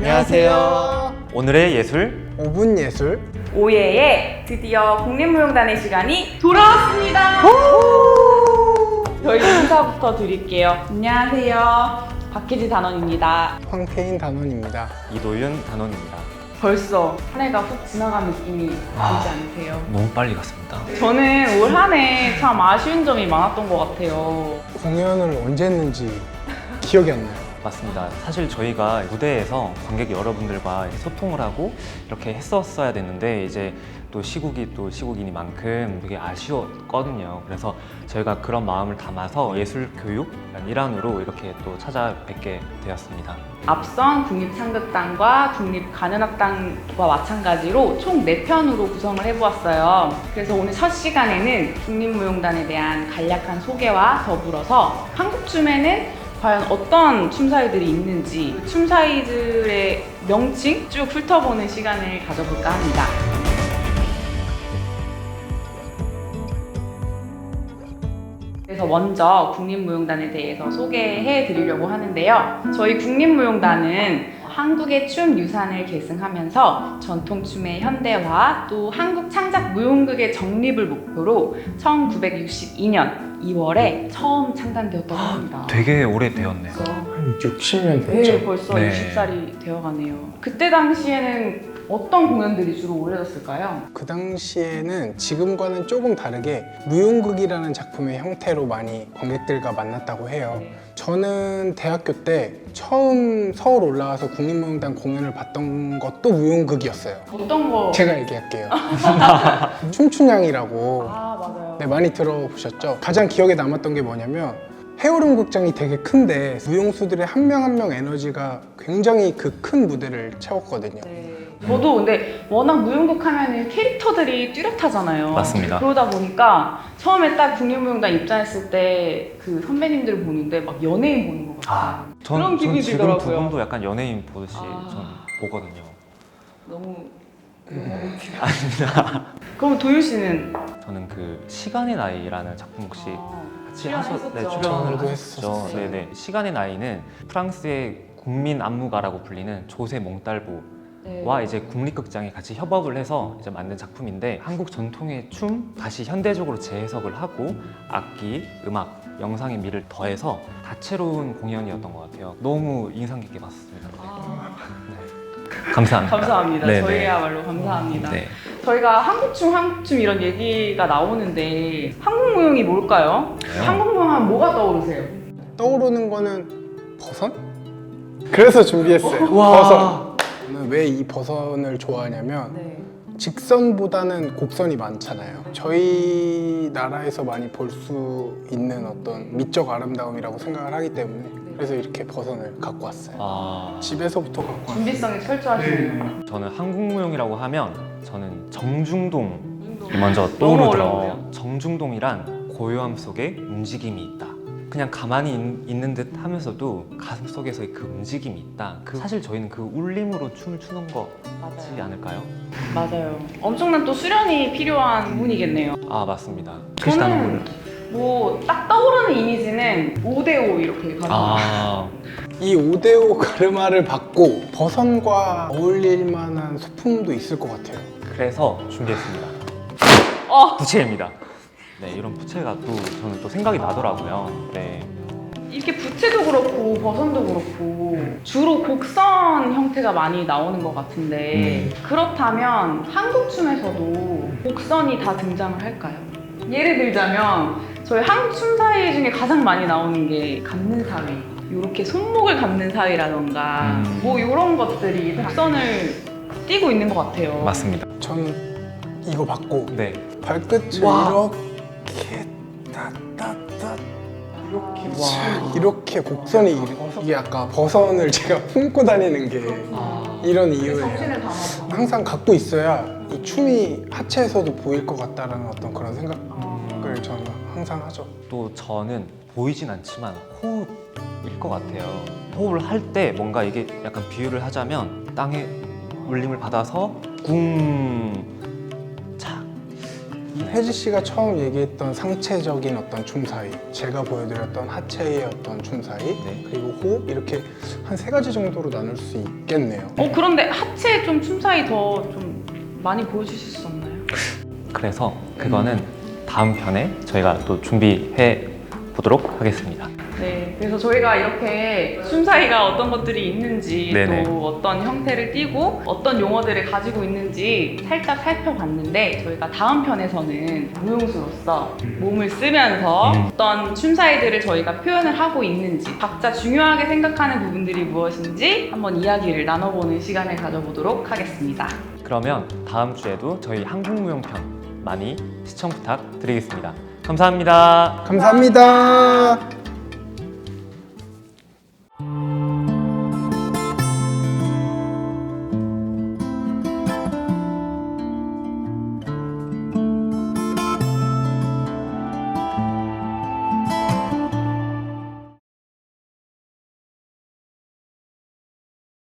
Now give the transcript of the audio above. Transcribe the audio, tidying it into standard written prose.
안녕하세요. 오늘의 예술 5분 예술 오예에 드디어 국립무용단의 시간이 돌아왔습니다. 저희 인사부터 드릴게요. 안녕하세요. 박혜지 단원입니다. 황태인 단원입니다. 이도윤 단원입니다. 벌써 한 해가 훅 지나간 느낌이 들지 않으세요? 너무 빨리 갔습니다. 저는 올 한 해 참 아쉬운 점이 많았던 것 같아요. 공연을 언제 했는지 기억이 안 나요. 맞습니다. 사실 저희가 무대에서 관객 여러분들과 소통을 하고 이렇게 했었어야 됐는데 이제 또 시국이니만큼 되게 아쉬웠거든요. 그래서 저희가 그런 마음을 담아서 예술 교육 일환으로 이렇게 또 찾아뵙게 되었습니다. 앞선 국립창극단과 국립간현악단과 마찬가지로 총 4편으로 구성을 해보았어요. 그래서 오늘 첫 시간에는 국립무용단에 대한 간략한 소개와 더불어서 한국춤에는 과연 어떤 춤사위들이 있는지 그 춤사위들의 명칭 쭉 훑어보는 시간을 가져볼까 합니다. 그래서 먼저 국립무용단에 대해서 소개해 드리려고 하는데요. 저희 국립무용단은 한국의 춤 유산을 계승하면서 전통춤의 현대화 또 한국 창작 무용극의 정립을 목표로 1962년 2월에 처음 창단되었다고 합니다. 되게 오래되었네요. 한 60년 됐죠. 네, 벌써 네. 60살이 되어가네요. 그때 당시에는 어떤 공연들이 주로 올려졌을까요? 그 당시에는 지금과는 조금 다르게 무용극이라는 작품의 형태로 많이 관객들과 만났다고 해요. 저는 대학교 때 처음 서울 올라와서 국립무용단 공연을 봤던 것도 무용극이었어요. 어떤 거? 제가 얘기할게요. 춤춘향이라고 맞아요. 네, 많이 들어보셨죠? 가장 기억에 남았던 게 뭐냐면 해오름 극장이 되게 큰데 무용수들의 한 명 한 명 에너지가 굉장히 그 큰 무대를 채웠거든요. 네. 저도 근데 워낙 무용극 하면은 캐릭터들이 뚜렷하잖아요. 맞습니다. 그러다 보니까 처음에 딱 국립무용단 입장했을 때 그 선배님들을 보는데 막 연예인 보는 것 같아요. 그런 기분이 지금 들더라고요. 두 분도 약간 연예인 보듯이 아. 전 보거든요. 너무 아닙니다. 그럼 도윤 씨는 저는 그 시간의 나이라는 작품 혹시 같이 출연했었죠. 출연을 저도 하셨죠. 했었어요. 네네. 시간의 나이는 프랑스의 국민 안무가라고 불리는 조세 몽달보와 네. 이제 국립극장이 같이 협업을 해서 이제 만든 작품인데 한국 전통의 춤 다시 현대적으로 재해석을 하고 악기, 음악, 영상의 미를 더해서 다채로운 공연이었던 것 같아요. 너무 인상 깊게 봤습니다. 네. 감사합니다. 감사합니다. 네네. 저희야말로 감사합니다. 네. 저희가 한국춤 이런 얘기가 나오는데 한국무용이 뭘까요? 한국무용 하면 뭐가 떠오르세요? 떠오르는 거는 버선? 그래서 준비했어요. 와. 버선. 저는 왜 이 버선을 좋아하냐면 네. 직선보다는 곡선이 많잖아요. 저희 나라에서 많이 볼 수 있는 어떤 미적 아름다움이라고 생각을 하기 때문에 그래서 이렇게 버선을 갖고 왔어요. 집에서부터 갖고 왔어요. 준비성이 철저하시네요. 저는 한국무용이라고 하면 저는 정중동이 먼저 너무 떠오르더라고요. 어려운데요? 정중동이란 고요함 속에 움직임이 있다. 그냥 가만히 있는 듯 하면서도 가슴 속에서의 그 움직임이 있다. 사실 저희는 그 울림으로 춤을 추는 거지 맞아요. 않을까요? 맞아요. 엄청난 또 수련이 필요한 부분이겠네요. 아 맞습니다. 저는 뭐 딱 떠오르는 이미지는 5대5 이렇게 가는 거예요. 이 5대5 가르마를 받고 버선과 어울릴 만한 소품도 있을 것 같아요. 그래서 준비했습니다. 부채입니다. 네, 이런 부채가 또 저는 또 생각이 나더라고요. 네. 이렇게 부채도 그렇고 버선도 그렇고 주로 곡선 형태가 많이 나오는 것 같은데 그렇다면 한국춤에서도 곡선이 다 등장을 할까요? 예를 들자면 저희 한국 춤사위 중에 가장 많이 나오는 게 감는 사위, 이렇게 손목을 감는 사위라던가 뭐 이런 것들이 곡선을 띠고 있는 것 같아요. 맞습니다. 저는 이거 받고 네. 발끝을 와. 이렇게 따따따 이렇게 곡선이 이게 아까 버선을 제가 품고 다니는 게 이런 이유예요. 정신을 담아서. 항상 갖고 있어야 이 춤이 하체에서도 보일 것 같다라는 어떤 그런 생각을 저는 항상 하죠. 또 저는 보이진 않지만 호흡일 것 같아요. 호흡을 할 때 뭔가 이게 약간 비유를 하자면 땅에 울림을 받아서 쿵, 착. 해 혜지 씨가 처음 얘기했던 상체적인 어떤 춤 사이, 제가 보여드렸던 하체의 어떤 춤 사이, 네. 그리고 호흡 이렇게 한 3가지 정도로 나눌 수 있겠네요. 그런데 하체 좀 춤 사이 더 좀 많이 보여주실 수 없나요? 그래서 그거는 다음 편에 저희가 또 준비해 보도록 하겠습니다. 네, 그래서 저희가 이렇게 춤 사이가 어떤 것들이 있는지 네네. 또 어떤 형태를 띠고 어떤 용어들을 가지고 있는지 살짝 살펴봤는데 저희가 다음 편에서는 무용수로서 몸을 쓰면서 어떤 춤 사이들을 저희가 표현을 하고 있는지 각자 중요하게 생각하는 부분들이 무엇인지 한번 이야기를 나눠보는 시간을 가져보도록 하겠습니다. 그러면 다음 주에도 저희 한국무용편 많이 시청 부탁드리겠습니다. 감사합니다. 감사합니다.